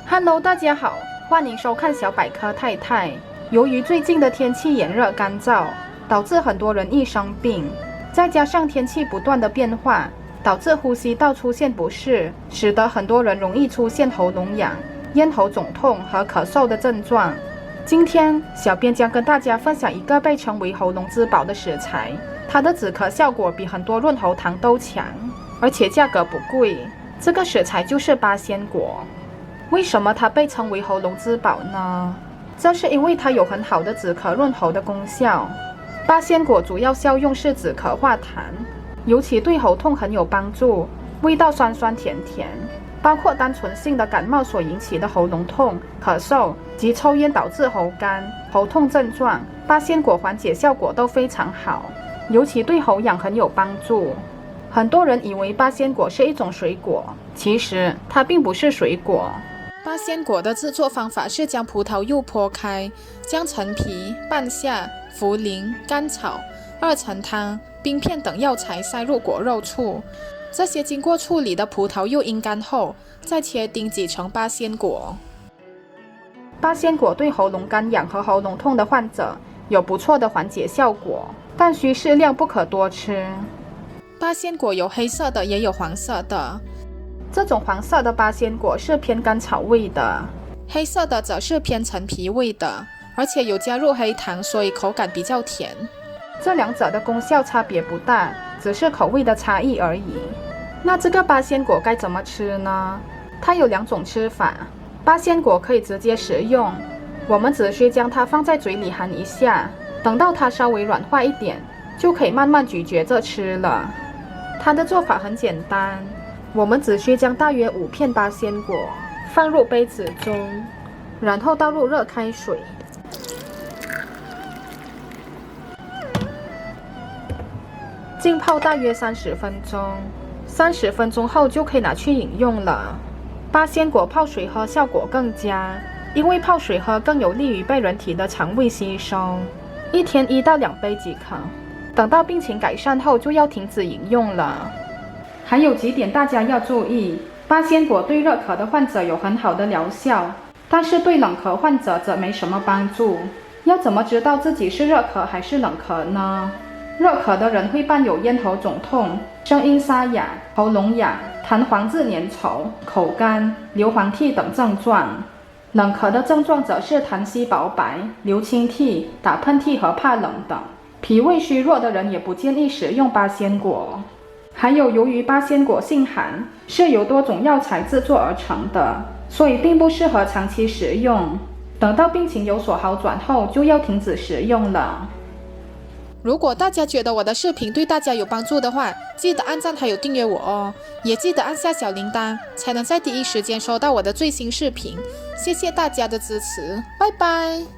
Hello， 大家好，欢迎收看小百科太太。由于最近的天气炎热干燥，导致很多人易生病，再加上天气不断的变化，导致呼吸道出现不适，使得很多人容易出现喉咙痒、咽喉肿痛和咳嗽的症状。今天，小编将跟大家分享一个被称为喉咙之宝的食材，它的止咳效果比很多润喉糖都强，而且价格不贵。这个食材就是八仙果。为什么它被称为喉咙之宝呢？这是因为它有很好的止咳润喉的功效。八仙果主要效用是止咳化痰，尤其对喉痛很有帮助，味道酸酸甜甜。包括单纯性的感冒所引起的喉咙痛、咳嗽及抽烟导致喉干、喉痛症状，八仙果缓解效果都非常好，尤其对喉痒很有帮助。很多人以为八仙果是一种水果，其实它并不是水果。八仙果的制作方法是将葡萄柚剖开，将陈皮、半夏、茯苓、甘草、二陈汤、冰片等药材塞入果肉处，这些经过处理的葡萄柚阴干后，再切丁挤成八仙果。八仙果对喉咙干痒和喉咙痛的患者有不错的缓解效果，但需适量，不可多吃。八仙果有黑色的，也有黄色的。这种黄色的八仙果是偏甘草味的，黑色的则是偏陈皮味的，而且有加入黑糖，所以口感比较甜。这两者的功效差别不大，只是口味的差异而已。那这个八仙果该怎么吃呢？它有两种吃法。八仙果可以直接食用，我们只需将它放在嘴里含一下，等到它稍微软化一点，就可以慢慢咀嚼着吃了。它的做法很简单，我们只需将大约5片八仙果放入杯子中，然后倒入热开水，浸泡大约30分钟。30分钟后就可以拿去饮用了。八仙果泡水喝效果更佳，因为泡水喝更有利于被人体的肠胃吸收。一天1到2杯即可。等到病情改善后就要停止饮用了。还有几点大家要注意：八仙果对热咳的患者有很好的疗效，但是对冷咳患者则没什么帮助。要怎么知道自己是热咳还是冷咳呢？热咳的人会伴有咽喉肿痛、声音沙哑、喉咙痒、痰黄质粘稠、口干、流黄涕等症状。冷咳的症状则是痰稀薄白、流清涕、打喷嚏和怕冷等。脾胃虚弱的人也不建议食用八仙果。还有，由于八仙果性寒，是由多种药材制作而成的，所以并不适合长期食用。等到病情有所好转后，就要停止食用了。如果大家觉得我的视频对大家有帮助的话，记得按赞还有订阅我哦，也记得按下小铃铛，才能在第一时间收到我的最新视频。谢谢大家的支持，拜拜。